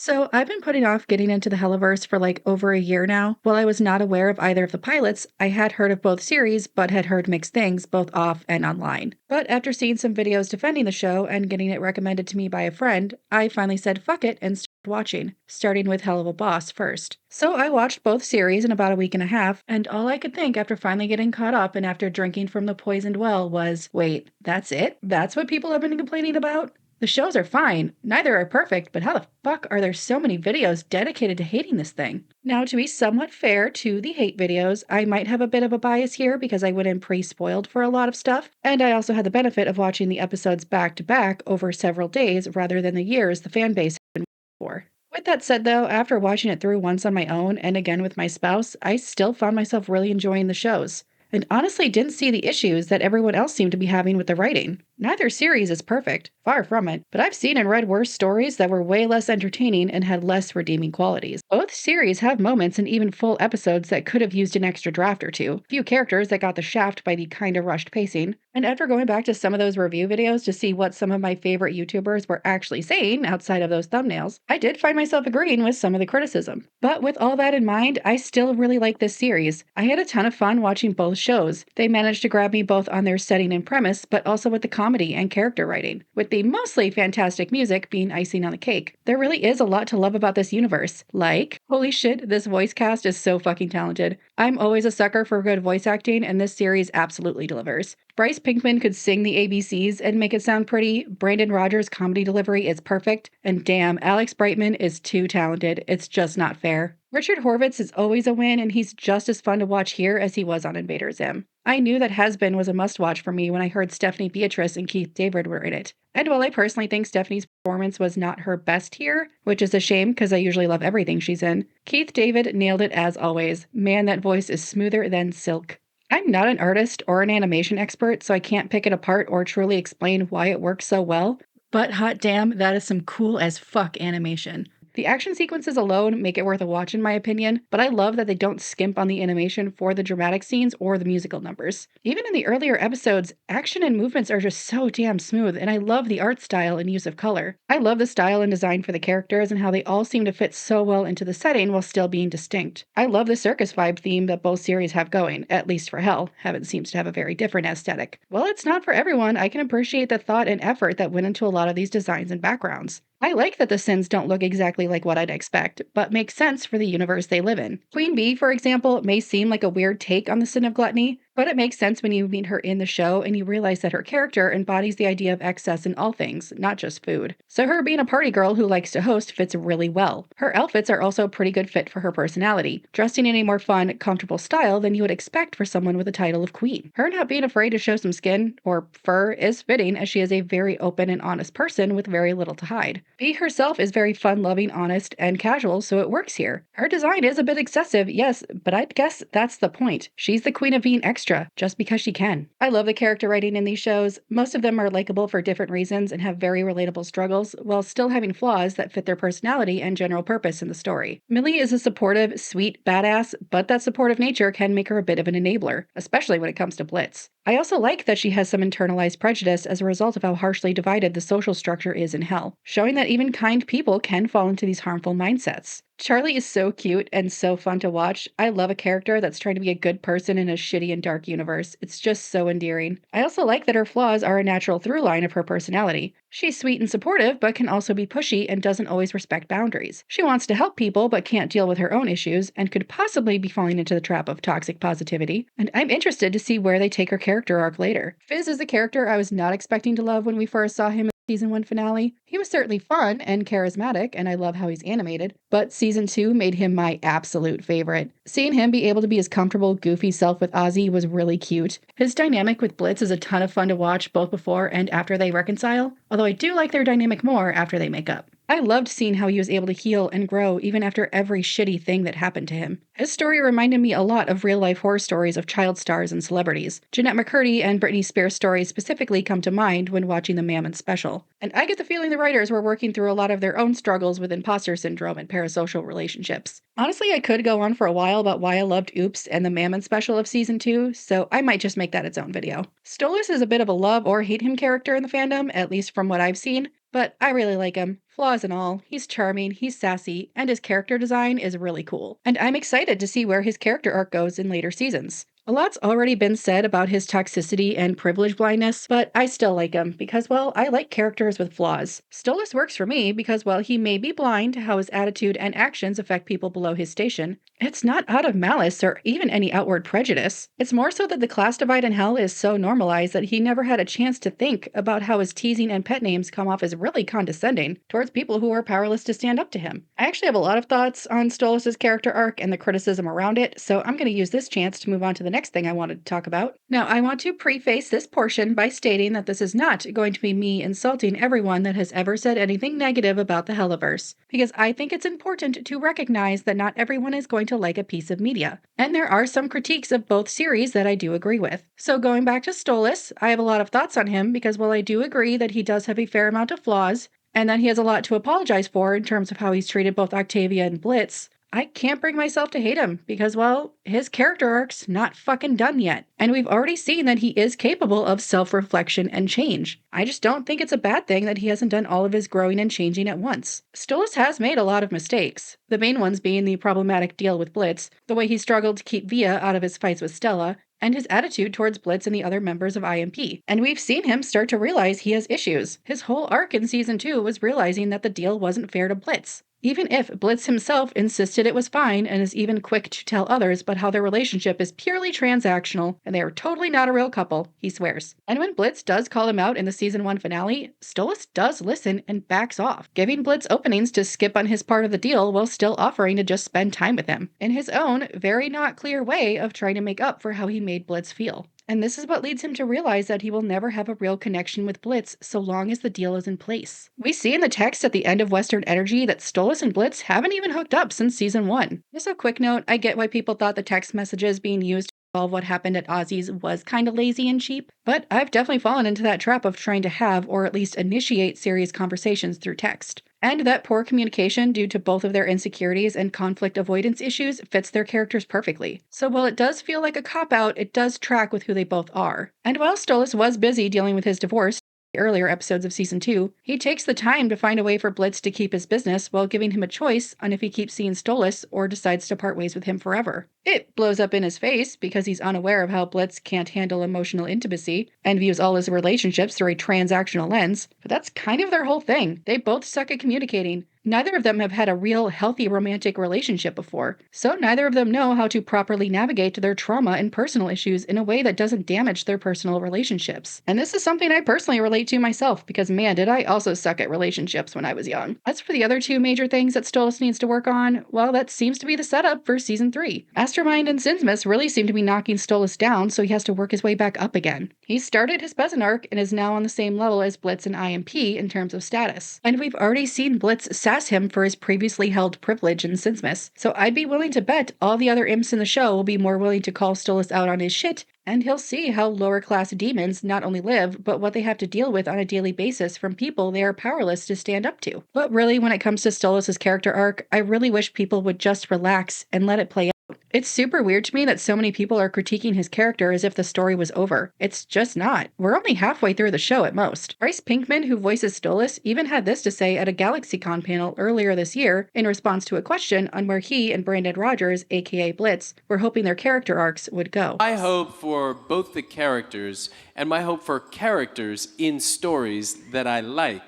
So, I've been putting off getting into the Helliverse for like over a year now. While I was not aware of either of the pilots, I had heard of both series, but had heard mixed things both off and online. But after seeing some videos defending the show and getting it recommended to me by a friend, I finally said fuck it and started watching, starting with Hell of a Boss first. So, I watched both series in about a week and a half, and all I could think after finally getting caught up and after drinking from the poisoned well was wait, that's it? That's what people have been complaining about? The shows are fine, neither are perfect, but how the fuck are there so many videos dedicated to hating this thing? Now, to be somewhat fair to the hate videos, I might have a bit of a bias here because I went in pre spoiled for a lot of stuff, and I also had the benefit of watching the episodes back to back over several days rather than the years the fan base had been waiting for. With that said, though, after watching it through once on my own and again with my spouse, I still found myself really enjoying the shows and honestly didn't see the issues that everyone else seemed to be having with the writing. Neither series is perfect, far from it, but I've seen and read worse stories that were way less entertaining and had less redeeming qualities. Both series have moments and even full episodes that could have used an extra draft or two, few characters that got the shaft by the kinda rushed pacing, and after going back to some of those review videos to see what some of my favorite YouTubers were actually saying outside of those thumbnails, I did find myself agreeing with some of the criticism. But with all that in mind, I still really like this series. I had a ton of fun watching both shows. They managed to grab me both on their setting and premise, but also with the comedy and character writing, with the mostly fantastic music being icing on the cake. There really is a lot to love about this universe. Like, holy shit, this voice cast is so fucking talented. I'm always a sucker for good voice acting, and this series absolutely delivers. Bryce Pinkman could sing the ABCs and make it sound pretty. Brandon Rogers' comedy delivery is perfect. And damn, Alex Brightman is too talented. It's just not fair. Richard Horvitz is always a win, and he's just as fun to watch here as he was on Invader Zim. I knew that Has-Been was a must-watch for me when I heard Stephanie Beatrice and Keith David were in it. And while I personally think Stephanie's performance was not her best here, which is a shame because I usually love everything she's in, Keith David nailed it as always. Man, that voice is smoother than silk. I'm not an artist or an animation expert, so I can't pick it apart or truly explain why it works so well, but hot damn, that is some cool as fuck animation. The action sequences alone make it worth a watch in my opinion, but I love that they don't skimp on the animation for the dramatic scenes or the musical numbers. Even in the earlier episodes, action and movements are just so damn smooth, and I love the art style and use of color. I love the style and design for the characters and how they all seem to fit so well into the setting while still being distinct. I love the circus vibe theme that both series have going, at least for Hell. Heaven seems to have a very different aesthetic. While it's not for everyone, I can appreciate the thought and effort that went into a lot of these designs and backgrounds. I like that the sins don't look exactly like what I'd expect, but make sense for the universe they live in. Queen Bee, for example, may seem like a weird take on the sin of gluttony, but it makes sense when you meet her in the show and you realize that her character embodies the idea of excess in all things, not just food. So her being a party girl who likes to host fits really well. Her outfits are also a pretty good fit for her personality, dressing in a more fun, comfortable style than you would expect for someone with the title of queen. Her not being afraid to show some skin, or fur, is fitting as she is a very open and honest person with very little to hide. Bee herself is very fun-loving, honest, and casual, so it works here. Her design is a bit excessive, yes, but I'd guess that's the point. She's the queen of being extra, just because she can. I love the character writing in these shows. Most of them are likable for different reasons and have very relatable struggles, while still having flaws that fit their personality and general purpose in the story. Millie is a supportive, sweet badass, but that supportive nature can make her a bit of an enabler, especially when it comes to Blitz. I also like that she has some internalized prejudice as a result of how harshly divided the social structure is in Hell, showing that even kind people can fall into these harmful mindsets. Charlie is so cute and so fun to watch. I love a character that's trying to be a good person in a shitty and dark universe. It's just so endearing. I also like that her flaws are a natural through line of her personality. She's sweet and supportive, but can also be pushy and doesn't always respect boundaries. She wants to help people, but can't deal with her own issues, and could possibly be falling into the trap of toxic positivity. And I'm interested to see where they take her character arc later. Fizz is a character I was not expecting to love when we first saw him season 1 finale. He was certainly fun and charismatic, and I love how he's animated, but season 2 made him my absolute favorite. Seeing him be able to be his comfortable, goofy self with Ozzy was really cute. His dynamic with Blitz is a ton of fun to watch both before and after they reconcile, although I do like their dynamic more after they make up. I loved seeing how he was able to heal and grow even after every shitty thing that happened to him. His story reminded me a lot of real-life horror stories of child stars and celebrities. Jeanette McCurdy and Britney Spears' stories specifically come to mind when watching the Mammon special. And I get the feeling the writers were working through a lot of their own struggles with imposter syndrome and parasocial relationships. Honestly, I could go on for a while about why I loved Oops and the Mammon special of season 2, so I might just make that its own video. Stolas is a bit of a love or hate him character in the fandom, at least from what I've seen. But I really like him. Flaws and all. He's charming, he's sassy, and his character design is really cool. And I'm excited to see where his character arc goes in later seasons. A lot's already been said about his toxicity and privilege blindness, but I still like him because, well, I like characters with flaws. Stolas works for me because, while he may be blind to how his attitude and actions affect people below his station, it's not out of malice or even any outward prejudice. It's more so that the class divide in Hell is so normalized that he never had a chance to think about how his teasing and pet names come off as really condescending towards people who are powerless to stand up to him. I actually have a lot of thoughts on Stolas' character arc and the criticism around it, so I'm going to use this chance to move on to the next thing I wanted to talk about. Now, I want to preface this portion by stating that this is not going to be me insulting everyone that has ever said anything negative about the Helliverse, because I think it's important to recognize that not everyone is going to like a piece of media, and there are some critiques of both series that I do agree with. So going back to Stolas, I have a lot of thoughts on him because, while I do agree that he does have a fair amount of flaws, and that he has a lot to apologize for in terms of how he's treated both Octavia and Blitz, I can't bring myself to hate him because, well, his character arc's not fucking done yet. And we've already seen that he is capable of self-reflection and change. I just don't think it's a bad thing that he hasn't done all of his growing and changing at once. Stolas has made a lot of mistakes, the main ones being the problematic deal with Blitz, the way he struggled to keep Via out of his fights with Stella, and his attitude towards Blitz and the other members of IMP. And we've seen him start to realize he has issues. His whole arc in Season 2 was realizing that the deal wasn't fair to Blitz. Even if Blitz himself insisted it was fine and is even quick to tell others but how their relationship is purely transactional and they are totally not a real couple, he swears. And when Blitz does call him out in the Season 1 finale, Stolas does listen and backs off, giving Blitz openings to skip on his part of the deal while still offering to just spend time with him, in his own, very not clear way of trying to make up for how he made Blitz feel. And this is what leads him to realize that he will never have a real connection with Blitz so long as the deal is in place. We see in the text at the end of Western Energy that Stolas and Blitz haven't even hooked up since Season 1. Just a quick note, I get why people thought the text messages being used to resolve what happened at Ozzy's was kinda lazy and cheap, but I've definitely fallen into that trap of trying to have, or at least initiate, serious conversations through text. And that poor communication due to both of their insecurities and conflict avoidance issues fits their characters perfectly. So while it does feel like a cop-out, it does track with who they both are. And while Stolas was busy dealing with his divorce, the earlier episodes of Season 2, he takes the time to find a way for Blitz to keep his business while giving him a choice on if he keeps seeing Stolas or decides to part ways with him forever. It blows up in his face because he's unaware of how Blitz can't handle emotional intimacy and views all his relationships through a transactional lens, but that's kind of their whole thing. They both suck at communicating. Neither of them have had a real, healthy romantic relationship before, so neither of them know how to properly navigate their trauma and personal issues in a way that doesn't damage their personal relationships. And this is something I personally relate to myself, because man, did I also suck at relationships when I was young. As for the other two major things that Stolas needs to work on, well, that seems to be the setup for Season 3. Mastermind and Sinsmith really seem to be knocking Stolas down, so he has to work his way back up again. He started his peasant arc and is now on the same level as Blitz and IMP in terms of status. And we've already seen Blitz sass him for his previously held privilege in Sinsmith, so I'd be willing to bet all the other imps in the show will be more willing to call Stolas out on his shit, and he'll see how lower class demons not only live, but what they have to deal with on a daily basis from people they are powerless to stand up to. But really, when it comes to Stolas' character arc, I really wish people would just relax and let it play out. It's super weird to me that so many people are critiquing his character as if the story was over. It's just not. We're only halfway through the show at most. Bryce Pinkman, who voices Stolas, even had this to say at a GalaxyCon panel earlier this year in response to a question on where he and Brandon Rogers, aka Blitz, were hoping their character arcs would go. I hope for both the characters and my hope for characters in stories that I like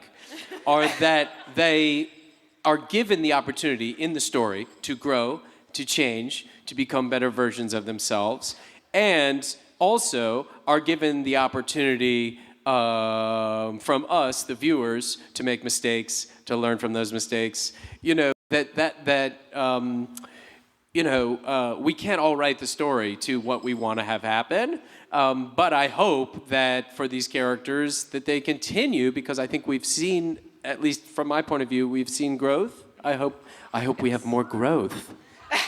are that they are given the opportunity in the story to grow, to change, to become better versions of themselves, and also are given the opportunity from us, the viewers, to make mistakes, to learn from those mistakes. You know, we can't all write the story to what we want to have happen, but I hope that for these characters that they continue, because I think we've seen, at least from my point of view, we've seen growth. I hope we have more growth.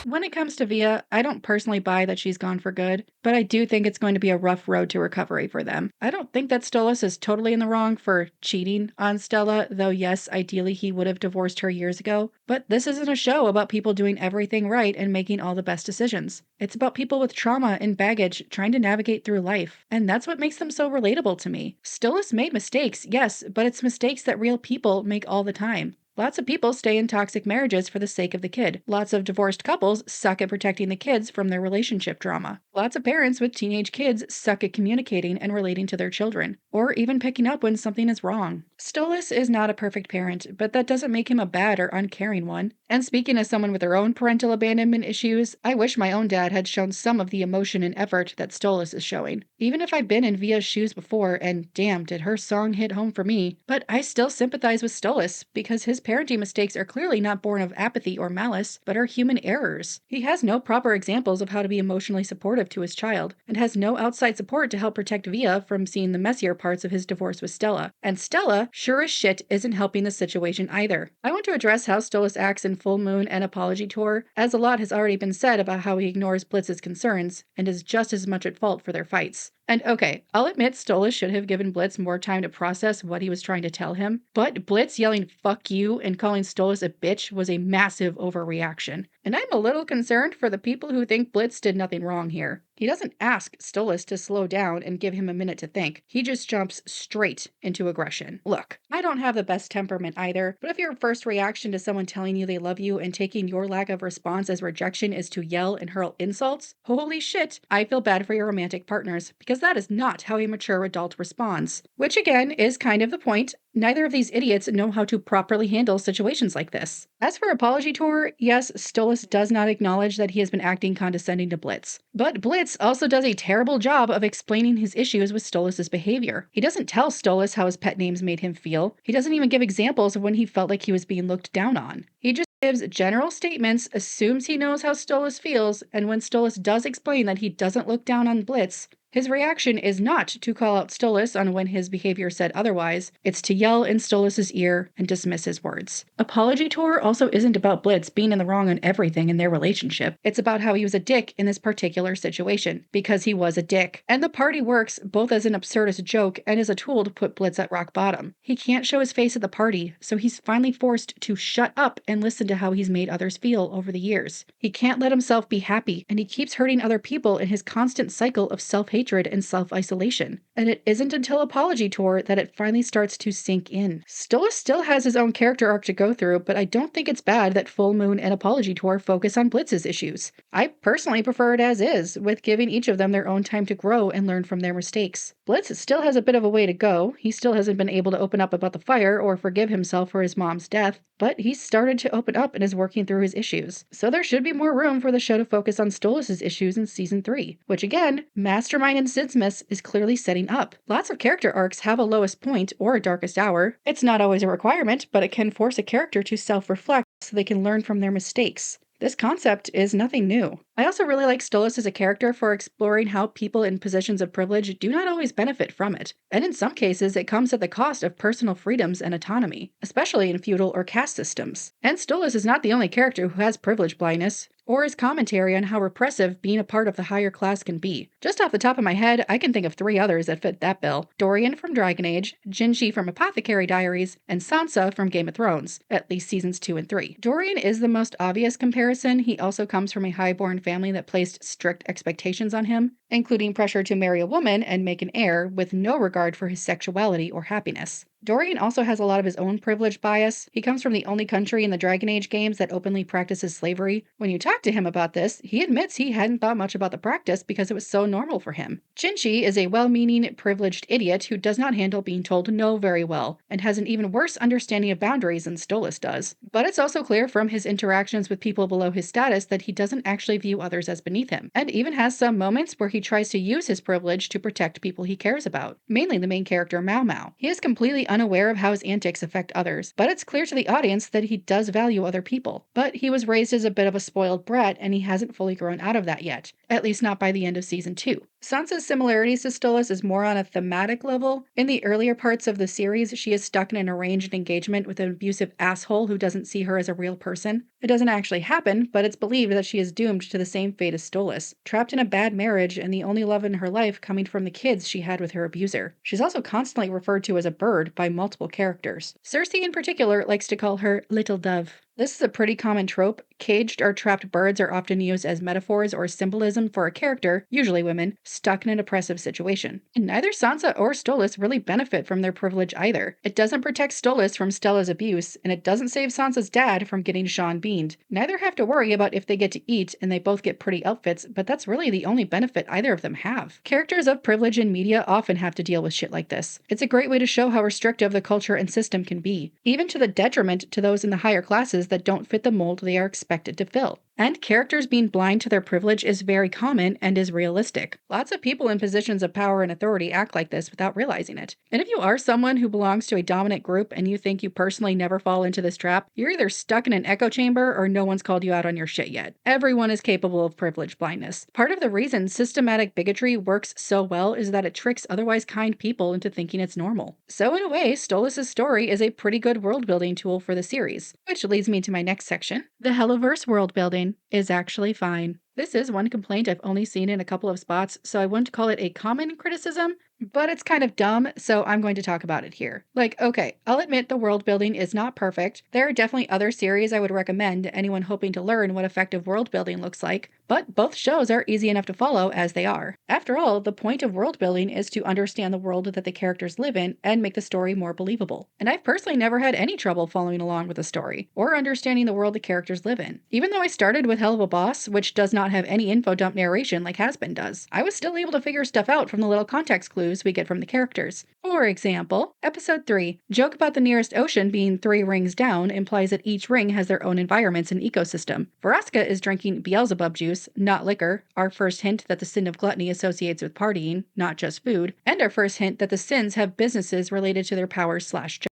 When it comes to Via, I don't personally buy that she's gone for good, but I do think it's going to be a rough road to recovery for them. I don't think that Stolas is totally in the wrong for cheating on Stella, though yes, ideally he would have divorced her years ago, but this isn't a show about people doing everything right and making all the best decisions. It's about people with trauma and baggage trying to navigate through life, and that's what makes them so relatable to me. Stolas made mistakes, yes, but it's mistakes that real people make all the time. Lots of people stay in toxic marriages for the sake of the kid. Lots of divorced couples suck at protecting the kids from their relationship drama. Lots of parents with teenage kids suck at communicating and relating to their children, or even picking up when something is wrong. Stolas is not a perfect parent, but that doesn't make him a bad or uncaring one. And speaking as someone with their own parental abandonment issues, I wish my own dad had shown some of the emotion and effort that Stolas is showing. Even if I've been in Via's shoes before, and damn, did her song hit home for me, but I still sympathize with Stolas because his parenting mistakes are clearly not born of apathy or malice, but are human errors. He has no proper examples of how to be emotionally supportive to his child, and has no outside support to help protect Via from seeing the messier parts of his divorce with Stella. And Stella, sure as shit, isn't helping the situation either. I want to address how Stolas acts in Full Moon and Apology Tour, as a lot has already been said about how he ignores Blitz's concerns, and is just as much at fault for their fights. And okay, I'll admit Stolas should have given Blitz more time to process what he was trying to tell him, but Blitz yelling "fuck you" and calling Stolas a bitch was a massive overreaction. And I'm a little concerned for the people who think Blitz did nothing wrong here. He doesn't ask Stolas to slow down and give him a minute to think. He just jumps straight into aggression. Look, I don't have the best temperament either, but if your first reaction to someone telling you they love you and taking your lack of response as rejection is to yell and hurl insults, holy shit, I feel bad for your romantic partners, because that is not how a mature adult responds. Which again is kind of the point. Neither of these idiots know how to properly handle situations like this. As for Apology Tour, yes, Stolas does not acknowledge that he has been acting condescending to Blitz. But Blitz also does a terrible job of explaining his issues with Stolas' behavior. He doesn't tell Stolas how his pet names made him feel. He doesn't even give examples of when he felt like he was being looked down on. He just gives general statements, assumes he knows how Stolas feels, and when Stolas does explain that he doesn't look down on Blitz, his reaction is not to call out Stolas on when his behavior said otherwise, it's to yell in Stolas' ear and dismiss his words. Apology Tour also isn't about Blitz being in the wrong on everything in their relationship. It's about how he was a dick in this particular situation, because he was a dick. And the party works both as an absurdist joke and as a tool to put Blitz at rock bottom. He can't show his face at the party, so he's finally forced to shut up and listen to how he's made others feel over the years. He can't let himself be happy, and he keeps hurting other people in his constant cycle of self-hatred and self-isolation. And it isn't until Apology Tour that it finally starts to sink in. Stolas still has his own character arc to go through, but I don't think it's bad that Full Moon and Apology Tour focus on Blitz's issues. I personally prefer it as is, with giving each of them their own time to grow and learn from their mistakes. Blitz still has a bit of a way to go. He still hasn't been able to open up about the fire or forgive himself for his mom's death, but he's started to open up and is working through his issues. So there should be more room for the show to focus on Stolas' issues in season 3, which again, Mastermind and Sidsmith is clearly setting up. Lots of character arcs have a lowest point or a darkest hour. It's not always a requirement, but it can force a character to self-reflect so they can learn from their mistakes. This concept is nothing new. I also really like Stolas as a character for exploring how people in positions of privilege do not always benefit from it, and in some cases it comes at the cost of personal freedoms and autonomy, especially in feudal or caste systems. And Stolas is not the only character who has privilege blindness, or his commentary on how repressive being a part of the higher class can be. Just off the top of my head, I can think of 3 others that fit that bill: Dorian from Dragon Age, Jinshi from Apothecary Diaries, and Sansa from Game of Thrones, at least seasons 2 and 3. Dorian is the most obvious comparison. He also comes from a highborn family that placed strict expectations on him, including pressure to marry a woman and make an heir with no regard for his sexuality or happiness. Dorian also has a lot of his own privilege bias. He comes from the only country in the Dragon Age games that openly practices slavery. When you talk to him about this, he admits he hadn't thought much about the practice because it was so normal for him. Jinshi is a well-meaning, privileged idiot who does not handle being told no very well, and has an even worse understanding of boundaries than Stolas does. But it's also clear from his interactions with people below his status that he doesn't actually view others as beneath him, and even has some moments where he tries to use his privilege to protect people he cares about, mainly the main character Mao Mao. He is completely unaware of how his antics affect others, but it's clear to the audience that he does value other people. But he was raised as a bit of a spoiled brat, and he hasn't fully grown out of that yet, at least not by the end of season 2. Sansa's similarities to Stolas is more on a thematic level. In the earlier parts of the series, she is stuck in an arranged engagement with an abusive asshole who doesn't see her as a real person. It doesn't actually happen, but it's believed that she is doomed to the same fate as Stolas, trapped in a bad marriage and the only love in her life coming from the kids she had with her abuser. She's also constantly referred to as a bird by multiple characters. Cersei in particular likes to call her Little Dove. This is a pretty common trope. Caged or trapped birds are often used as metaphors or symbolism for a character, usually women, stuck in an oppressive situation. And neither Sansa or Stolas really benefit from their privilege either. It doesn't protect Stolas from Stella's abuse, and it doesn't save Sansa's dad from getting Sean beaned. Neither have to worry about if they get to eat, and they both get pretty outfits, but that's really the only benefit either of them have. Characters of privilege in media often have to deal with shit like this. It's a great way to show how restrictive the culture and system can be, even to the detriment to those in the higher classes that don't fit the mold they are expected to fill. And characters being blind to their privilege is very common and is realistic. Lots of people in positions of power and authority act like this without realizing it. And if you are someone who belongs to a dominant group and you think you personally never fall into this trap, you're either stuck in an echo chamber or no one's called you out on your shit yet. Everyone is capable of privilege blindness. Part of the reason systematic bigotry works so well is that it tricks otherwise kind people into thinking it's normal. So in a way, Stolas' story is a pretty good world building tool for the series, which leads me to my next section. The Helliverse world building is actually fine. This is one complaint I've only seen in a couple of spots, so I wouldn't call it a common criticism, but it's kind of dumb, so I'm going to talk about it here. Okay, I'll admit the world building is not perfect. There are definitely other series I would recommend to anyone hoping to learn what effective world building looks like, but both shows are easy enough to follow as they are. After all, the point of world building is to understand the world that the characters live in and make the story more believable. And I've personally never had any trouble following along with the story, or understanding the world the characters live in. Even though I started with Hell of a Boss, which does not have any info dump narration like Has-Been does, I was still able to figure stuff out from the little context clues we get from the characters. For example, Episode 3, joke about the nearest ocean being 3 rings down implies that each ring has their own environments and ecosystem. Vraska is drinking Beelzebub juice, not liquor, our first hint that the sin of gluttony associates with partying, not just food, and our first hint that the sins have businesses related to their powers/job.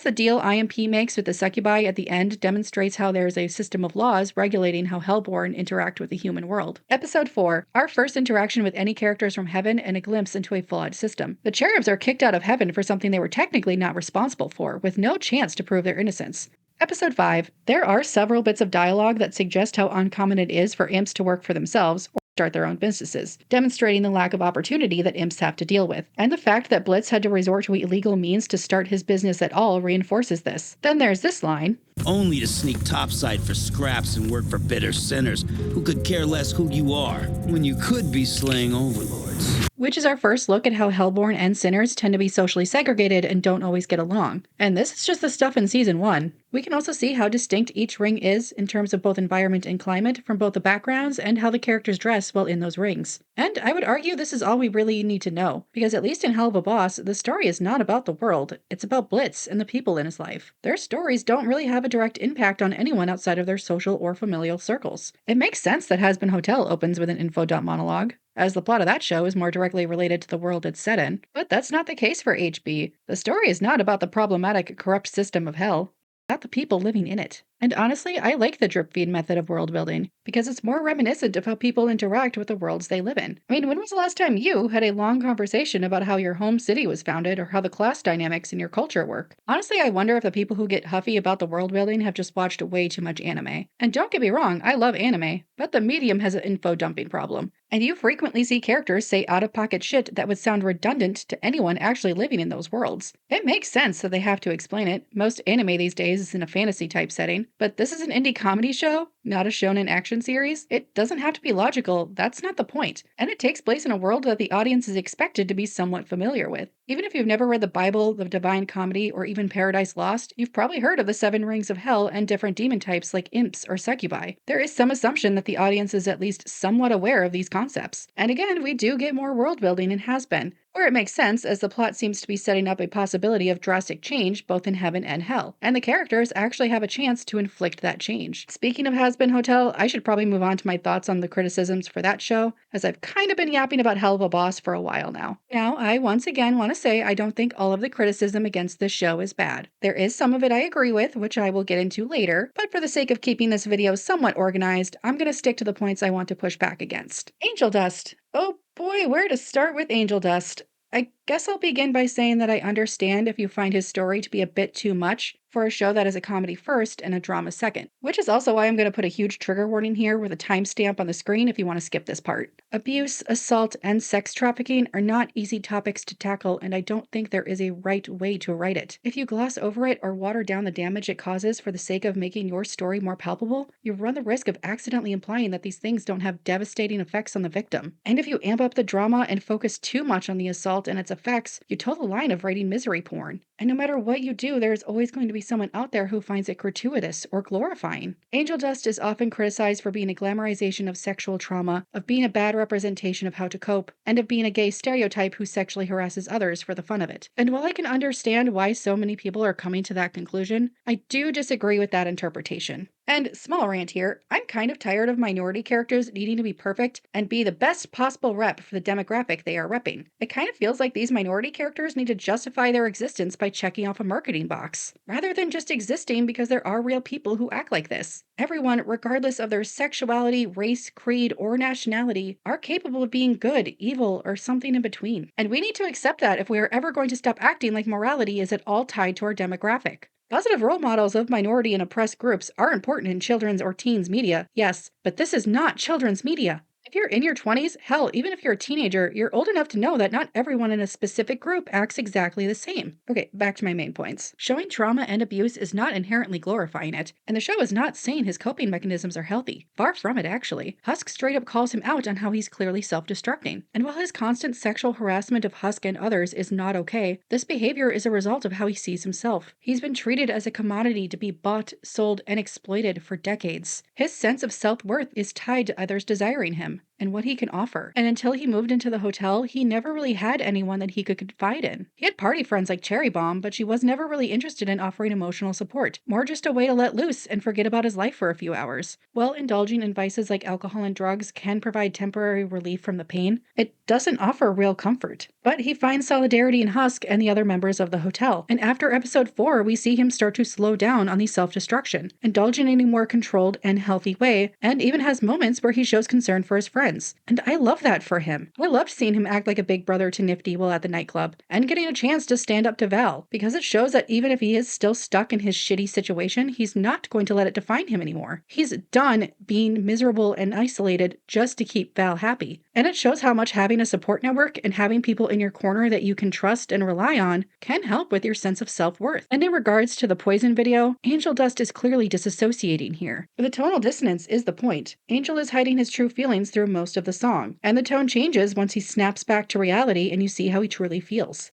The deal IMP makes with the succubi at the end demonstrates how there is a system of laws regulating how Hellborn interact with the human world. Episode 4, our first interaction with any characters from heaven and a glimpse into a flawed system. The cherubs are kicked out of heaven for something they were technically not responsible for, with no chance to prove their innocence. Episode 5, there are several bits of dialogue that suggest how uncommon it is for imps to work for themselves, or start their own businesses, demonstrating the lack of opportunity that imps have to deal with. And the fact that Blitz had to resort to illegal means to start his business at all reinforces this. Then there's this line. Only to sneak topside for scraps and work for bitter sinners who could care less who you are, when you could be slaying overlords. Which is our first look at how Hellborn and sinners tend to be socially segregated and don't always get along. And this is just the stuff in Season 1. We can also see how distinct each ring is in terms of both environment and climate from both the backgrounds and how the characters dress while in those rings. And I would argue this is all we really need to know, because at least in Hell of a Boss, the story is not about the world, it's about Blitz and the people in his life. Their stories don't really have a direct impact on anyone outside of their social or familial circles. It makes sense that Has-Been Hotel opens with an info dump monologue, as the plot of that show is more directly related to the world it's set in. But that's not the case for HB. The story is not about the problematic, corrupt system of hell, about the people living in it. And honestly, I like the drip feed method of world building, because it's more reminiscent of how people interact with the worlds they live in. I mean, when was the last time you had a long conversation about how your home city was founded or how the class dynamics in your culture work? Honestly, I wonder if the people who get huffy about the world building have just watched way too much anime. And don't get me wrong, I love anime, but the medium has an info dumping problem. And you frequently see characters say out-of-pocket shit that would sound redundant to anyone actually living in those worlds. It makes sense that they have to explain it. Most anime these days is in a fantasy-type setting, but this is an indie comedy show, not a shonen action series. It doesn't have to be logical, that's not the point. And it takes place in a world that the audience is expected to be somewhat familiar with. Even if you've never read the Bible, the Divine Comedy, or even Paradise Lost, you've probably heard of the 7 rings of hell and different demon types like imps or succubi. There is some assumption that the audience is at least somewhat aware of these concepts. And again, we do get more world building in Has-Been, where it makes sense as the plot seems to be setting up a possibility of drastic change both in heaven and hell, and the characters actually have a chance to inflict that change. Speaking of Has-Been Hotel, I should probably move on to my thoughts on the criticisms for that show, as I've kind of been yapping about Hell of a Boss for a while now. Now, I once again want to say I don't think all of the criticism against this show is bad. There is some of it I agree with, which I will get into later, but for the sake of keeping this video somewhat organized, I'm going to stick to the points I want to push back against. Angel Dust. Oh boy, where to start with Angel Dust? I guess I'll begin by saying that I understand if you find his story to be a bit too much for a show that is a comedy first and a drama second, which is also why I'm going to put a huge trigger warning here with a timestamp on the screen if you want to skip this part. Abuse, assault, and sex trafficking are not easy topics to tackle, and I don't think there is a right way to write it. If you gloss over it or water down the damage it causes for the sake of making your story more palpable, you run the risk of accidentally implying that these things don't have devastating effects on the victim. And if you amp up the drama and focus too much on the assault and its effects, you toe the line of writing misery porn. And no matter what you do, there's always going to be someone out there who finds it gratuitous or glorifying. Angel Dust is often criticized for being a glamorization of sexual trauma, of being a bad representation of how to cope, and of being a gay stereotype who sexually harasses others for the fun of it. And while I can understand why so many people are coming to that conclusion, I do disagree with that interpretation. And small rant here, I'm kind of tired of minority characters needing to be perfect and be the best possible rep for the demographic they are repping. It kind of feels like these minority characters need to justify their existence by checking off a marketing box, rather than just existing because there are real people who act like this. Everyone, regardless of their sexuality, race, creed, or nationality, are capable of being good, evil, or something in between. And we need to accept that if we are ever going to stop acting like morality is at all tied to our demographic. Positive role models of minority and oppressed groups are important in children's or teens media, yes, but this is not children's media. If you're in your 20s, hell, even if you're a teenager, you're old enough to know that not everyone in a specific group acts exactly the same. Okay, back to my main points. Showing trauma and abuse is not inherently glorifying it, and the show is not saying his coping mechanisms are healthy. Far from it, actually. Husk straight up calls him out on how he's clearly self-destructing. And while his constant sexual harassment of Husk and others is not okay, this behavior is a result of how he sees himself. He's been treated as a commodity to be bought, sold, and exploited for decades. His sense of self-worth is tied to others desiring him and what he can offer. And until he moved into the hotel, he never really had anyone that he could confide in. He had party friends like Cherry Bomb, but she was never really interested in offering emotional support, more just a way to let loose and forget about his life for a few hours. While indulging in vices like alcohol and drugs can provide temporary relief from the pain, it doesn't offer real comfort. But he finds solidarity in Husk and the other members of the hotel. And after episode 4, we see him start to slow down on the self-destruction, indulging in a more controlled and healthy way, and even has moments where he shows concern for his friends. And I love that for him. I loved seeing him act like a big brother to Nifty while at the nightclub, and getting a chance to stand up to Val, because it shows that even if he is still stuck in his shitty situation, he's not going to let it define him anymore. He's done being miserable and isolated just to keep Val happy. And it shows how much having a support network and having people in your corner that you can trust and rely on can help with your sense of self-worth. And in regards to the Poison video, Angel Dust is clearly disassociating here. The tonal dissonance is the point. Angel is hiding his true feelings through most of the song, and the tone changes once he snaps back to reality and you see how he truly feels.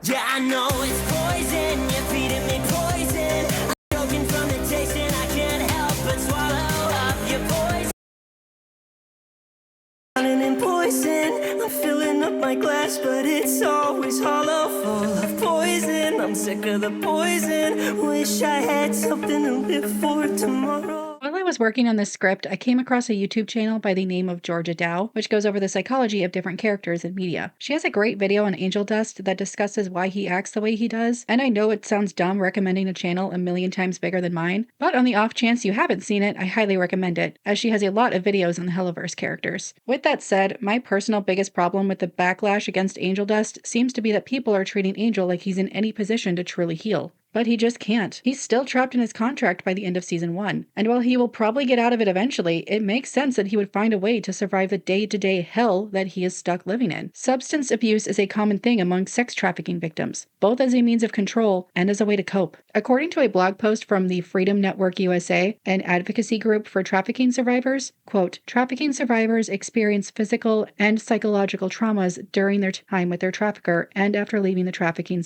Yeah, I know it's poison, you're feeding me poison. I'm choking from the taste and I can't help but swallow up your poison. Drowning in poison, I'm filling up my glass, but it's always hollow, full of poison. I'm sick of the poison, wish I had something to live for tomorrow. While I was working on this script, I came across a YouTube channel by the name of Georgia Dow, which goes over the psychology of different characters in media. She has a great video on Angel Dust that discusses why he acts the way he does, and I know it sounds dumb recommending a channel a million times bigger than mine, but on the off chance you haven't seen it, I highly recommend it, as she has a lot of videos on the Helliverse characters. With that said, my personal biggest problem with the backlash against Angel Dust seems to be that people are treating Angel like he's in any position to truly heal. But he just can't. He's still trapped in his contract by the end of season 1. And while he will probably get out of it eventually, it makes sense that he would find a way to survive the day-to-day hell that he is stuck living in. Substance abuse is a common thing among sex trafficking victims, both as a means of control and as a way to cope. According to a blog post from the Freedom Network USA, an advocacy group for trafficking survivors, quote, trafficking survivors experience physical and psychological traumas during their time with their trafficker and after leaving the trafficking.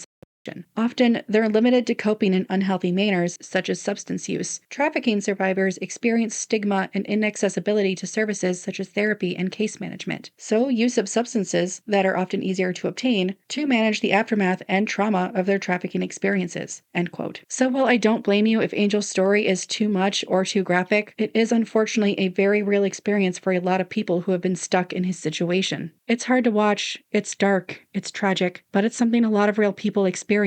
Often, they're limited to coping in unhealthy manners, such as substance use. Trafficking survivors experience stigma and inaccessibility to services such as therapy and case management. So, use of substances that are often easier to obtain to manage the aftermath and trauma of their trafficking experiences. End quote. So, while I don't blame you if Angel's story is too much or too graphic, it is unfortunately a very real experience for a lot of people who have been stuck in his situation. It's hard to watch, it's dark, it's tragic, but it's something a lot of real people experience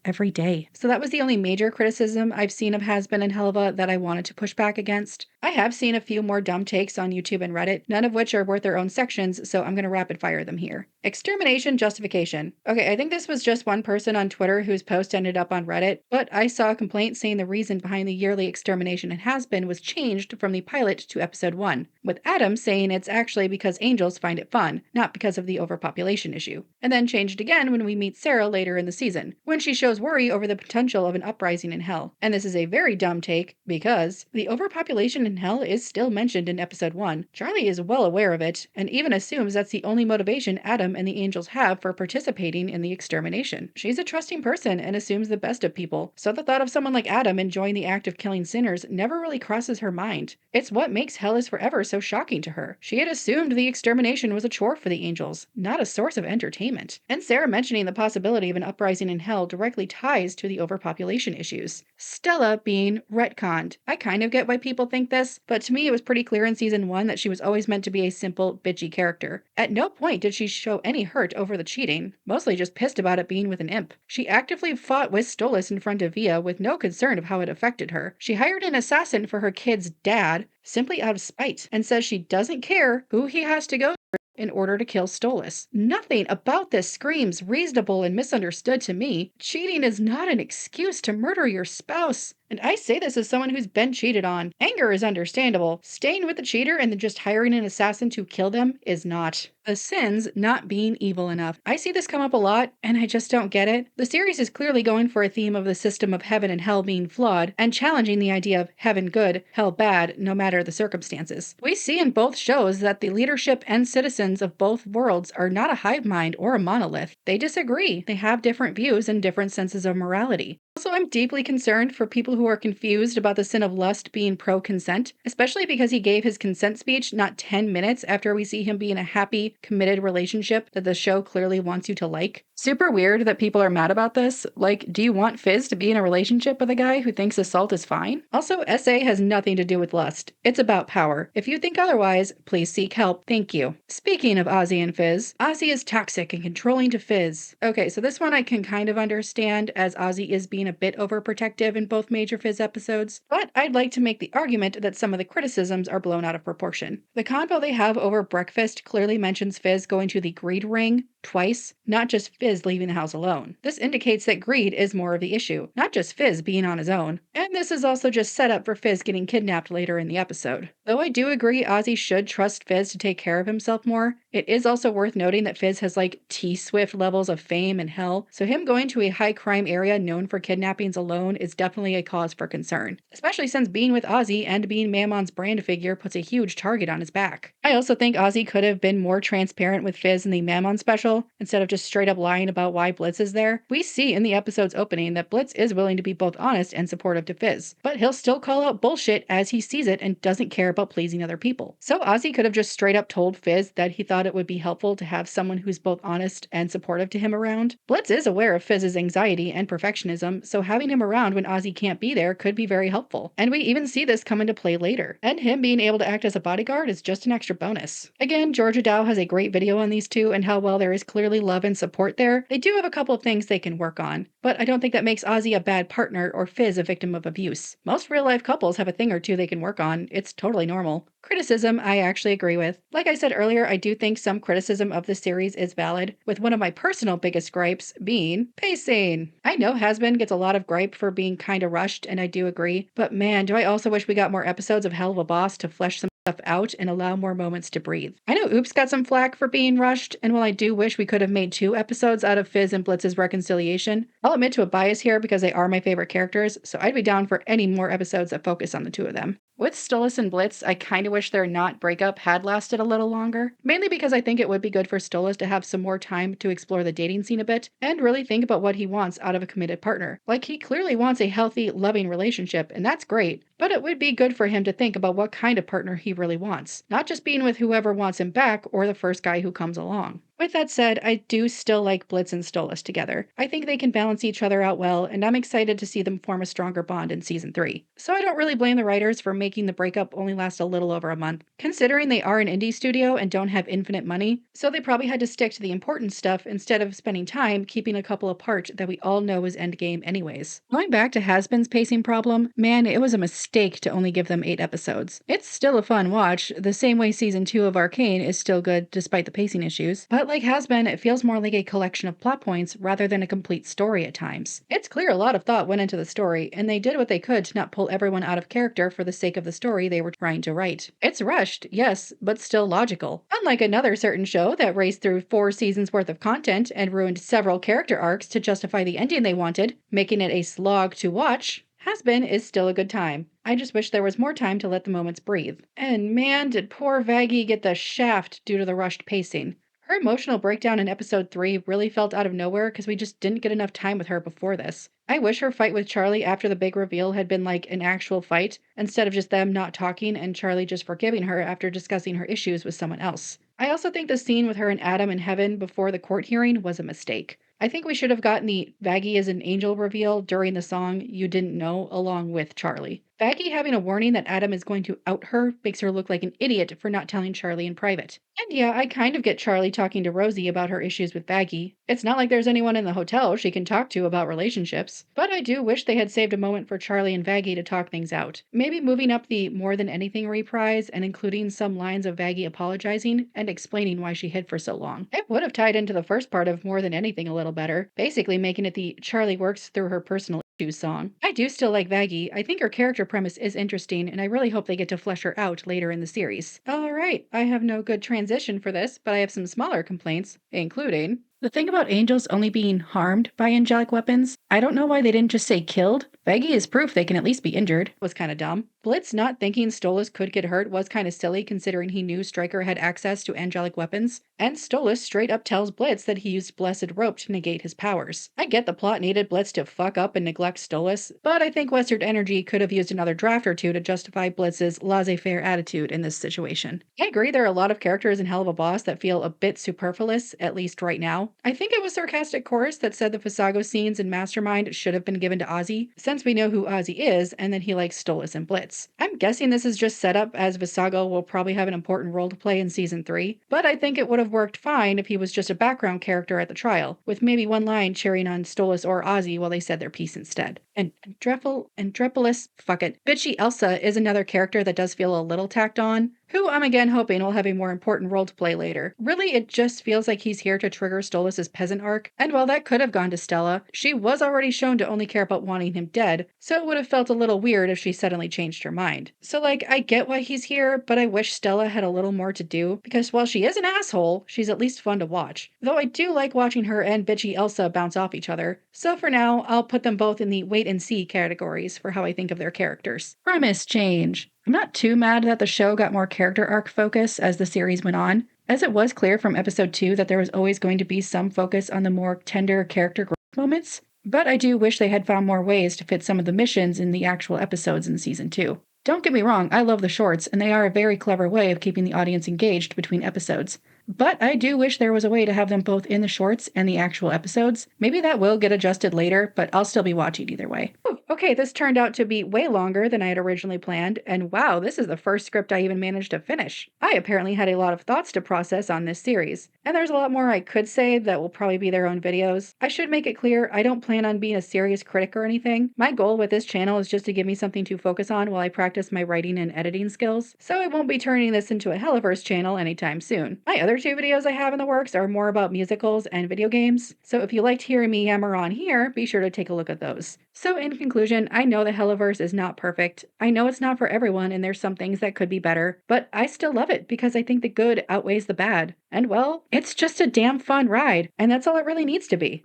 every day. So that was the only major criticism I've seen of Has-Been and Helva that I wanted to push back against. I have seen a few more dumb takes on YouTube and Reddit, none of which are worth their own sections, so I'm going to rapid fire them here. Extermination justification. Okay, I think this was just one person on Twitter whose post ended up on Reddit, but I saw a complaint saying the reason behind the yearly extermination in Has-Been was changed from the pilot to episode 1, with Adam saying it's actually because angels find it fun, not because of the overpopulation issue. And then changed again when we meet Sarah later in the season, when she shows worry over the potential of an uprising in hell. And this is a very dumb take, because the overpopulation in hell is still mentioned in episode 1. Charlie is well aware of it, and even assumes that's the only motivation Adam and the angels have for participating in the extermination. She's a trusting person and assumes the best of people, so the thought of someone like Adam enjoying the act of killing sinners never really crosses her mind. It's what makes Hell is Forever so shocking to her. She had assumed the extermination was a chore for the angels, not a source of entertainment. And Sarah mentioning the possibility of an uprising in hell directly ties to the overpopulation issues. Stella being retconned. I kind of get why people think this, but to me it was pretty clear in season 1 that she was always meant to be a simple, bitchy character. At no point did she show any hurt over the cheating, mostly just pissed about it being with an imp. She actively fought with Stolas in front of Via with no concern of how it affected her. She hired an assassin for her kid's dad, simply out of spite, and says she doesn't care who he has to go in order to kill Stolas. Nothing about this screams reasonable and misunderstood to me. Cheating is not an excuse to murder your spouse. And I say this as someone who's been cheated on. Anger is understandable. Staying with the cheater and then just hiring an assassin to kill them is not. The sins not being evil enough. I see this come up a lot, and I just don't get it. The series is clearly going for a theme of the system of heaven and hell being flawed, and challenging the idea of heaven good, hell bad, no matter the circumstances. We see in both shows that the leadership and citizens of both worlds are not a hive mind or a monolith. They disagree. They have different views and different senses of morality. Also, I'm deeply concerned for people who are confused about the sin of lust being pro-consent, especially because he gave his consent speech not 10 minutes after we see him be in a happy, committed relationship that the show clearly wants you to like. Super weird that people are mad about this. Like, do you want Fizz to be in a relationship with a guy who thinks assault is fine? Also, SA has nothing to do with lust. It's about power. If you think otherwise, please seek help. Thank you. Speaking of Ozzy and Fizz, Ozzy is toxic and controlling to Fizz. Okay, so this one I can kind of understand, as Ozzy is being a bit overprotective in both major Fizz episodes, but I'd like to make the argument that some of the criticisms are blown out of proportion. The convo they have over breakfast clearly mentions Fizz going to the greed ring twice, not just Fizz leaving the house alone. This indicates that greed is more of the issue, not just Fizz being on his own. And this is also just set up for Fizz getting kidnapped later in the episode. Though I do agree Ozzy should trust Fizz to take care of himself more, it is also worth noting that Fizz has like T-Swift levels of fame and hell, so him going to a high crime area known for kidnappings alone is definitely a cause for concern, especially since being with Ozzy and being Mammon's brand figure puts a huge target on his back. I also think Ozzy could have been more transparent with Fizz in the Mammon special, instead of just straight up lying about why Blitz is there. We see in the episode's opening that Blitz is willing to be both honest and supportive to Fizz, but he'll still call out bullshit as he sees it and doesn't care about pleasing other people. So Ozzy could have just straight up told Fizz that he thought it would be helpful to have someone who's both honest and supportive to him around. Blitz is aware of Fizz's anxiety and perfectionism, so having him around when Ozzy can't be there could be very helpful. And we even see this come into play later. And him being able to act as a bodyguard is just an extra bonus. Again, Georgia Dow has a great video on these two and how while there is clearly love and support there, they do have a couple of things they can work on. But I don't think that makes Ozzy a bad partner or Fizz a victim of abuse. Most real-life couples have a thing or two they can work on. It's totally normal. Criticism, I actually agree with. Like I said earlier, I do think some criticism of the series is valid, with one of my personal biggest gripes being pacing. I know Has-Been gets a lot of gripe for being kinda rushed, and I do agree, but man, do I also wish we got more episodes of Hell of a Boss to flesh some stuff out and allow more moments to breathe. I know Oops got some flack for being rushed, and while I do wish we could have made 2 episodes out of Fizz and Blitz's reconciliation, I'll admit to a bias here because they are my favorite characters, so I'd be down for any more episodes that focus on the 2 of them. With Stolas and Blitz, I kinda wish their not breakup had lasted a little longer, mainly because I think it would be good for Stolas to have some more time to explore the dating scene a bit, and really think about what he wants out of a committed partner. Like, he clearly wants a healthy, loving relationship, and that's great, but it would be good for him to think about what kind of partner he really wants, not just being with whoever wants him back or the first guy who comes along. With that said, I do still like Blitz and Stolas together. I think they can balance each other out well, and I'm excited to see them form a stronger bond in season 3. So I don't really blame the writers for making the breakup only last a little over a month, considering they are an indie studio and don't have infinite money, so they probably had to stick to the important stuff instead of spending time keeping a couple apart that we all know is endgame anyways. Going back to Has-Been's pacing problem, man, it was a mistake to only give them 8 episodes. It's still a fun watch, the same way season 2 of Arcane is still good despite the pacing issues, but But like Has Been, it feels more like a collection of plot points rather than a complete story at times. It's clear a lot of thought went into the story, and they did what they could to not pull everyone out of character for the sake of the story they were trying to write. It's rushed, yes, but still logical. Unlike another certain show that raced through 4 seasons worth of content and ruined several character arcs to justify the ending they wanted, making it a slog to watch, Has Been is still a good time. I just wish there was more time to let the moments breathe. And man, did poor Vaggie get the shaft due to the rushed pacing. Her emotional breakdown in episode 3 really felt out of nowhere because we just didn't get enough time with her before this. I wish her fight with Charlie after the big reveal had been like an actual fight, instead of just them not talking and Charlie just forgiving her after discussing her issues with someone else. I also think the scene with her and Adam in heaven before the court hearing was a mistake. I think we should have gotten the Vaggie is an angel reveal during the song You Didn't Know along with Charlie. Vaggie having a warning that Adam is going to out her makes her look like an idiot for not telling Charlie in private. And yeah, I kind of get Charlie talking to Rosie about her issues with Vaggie. It's not like there's anyone in the hotel she can talk to about relationships. But I do wish they had saved a moment for Charlie and Vaggie to talk things out. Maybe moving up the More Than Anything reprise and including some lines of Vaggie apologizing and explaining why she hid for so long. It would have tied into the first part of More Than Anything a little better, basically making it the Charlie works through her personal issues song. I do still like Vaggie. I think her character premise is interesting, and I really hope they get to flesh her out later in the series. Alright, I have no good transition for this, but I have some smaller complaints, including the thing about angels only being harmed by angelic weapons. I don't know why they didn't just say killed. Vaggie is proof they can at least be injured. Was kind of dumb. Blitz not thinking Stolas could get hurt was kind of silly considering he knew Stryker had access to angelic weapons. And Stolas straight up tells Blitz that he used blessed rope to negate his powers. I get the plot needed Blitz to fuck up and neglect Stolas, but I think Western Energy could have used another draft or two to justify Blitz's laissez-faire attitude in this situation. I agree there are a lot of characters in Hell of a Boss that feel a bit superfluous, at least right now. I think it was Sarcastic Chorus that said the Visago scenes in Mastermind should have been given to Ozzy, since we know who Ozzy is and that he likes Stolas and Blitz. I'm guessing this is just set up as Visago will probably have an important role to play in season 3, but I think it would have worked fine if he was just a background character at the trial, with maybe one line cheering on Stolas or Ozzy while they said their piece instead. And Andrepolis, fuck it. Bitchy Elsa is another character that does feel a little tacked on, who I'm again hoping will have a more important role to play later. Really, it just feels like he's here to trigger Stolas' peasant arc, and while that could have gone to Stella, she was already shown to only care about wanting him dead, so it would have felt a little weird if she suddenly changed her mind. So like, I get why he's here, but I wish Stella had a little more to do, because while she is an asshole, she's at least fun to watch. Though I do like watching her and Bitchy Elsa bounce off each other, so for now, I'll put them both in the wait and see categories for how I think of their characters. Premise change. I'm not too mad that the show got more character arc focus as the series went on, as it was clear from episode 2 that there was always going to be some focus on the more tender character growth moments, but I do wish they had found more ways to fit some of the missions in the actual episodes in season 2. Don't get me wrong, I love the shorts, and they are a very clever way of keeping the audience engaged between episodes. But I do wish there was a way to have them both in the shorts and the actual episodes. Maybe that will get adjusted later, but I'll still be watching either way. Whew, okay, this turned out to be way longer than I had originally planned, and wow, this is the first script I even managed to finish. I apparently had a lot of thoughts to process on this series, and there's a lot more I could say that will probably be their own videos. I should make it clear, I don't plan on being a serious critic or anything. My goal with this channel is just to give me something to focus on while I practice my writing and editing skills, so I won't be turning this into a Helliverse channel anytime soon. My other 2 videos I have in the works are more about musicals and video games, so if you liked hearing me yammer on here, be sure to take a look at those. So in conclusion, I know the Helliverse is not perfect. I know it's not for everyone and there's some things that could be better, but I still love it because I think the good outweighs the bad. And well, it's just a damn fun ride, and that's all it really needs to be.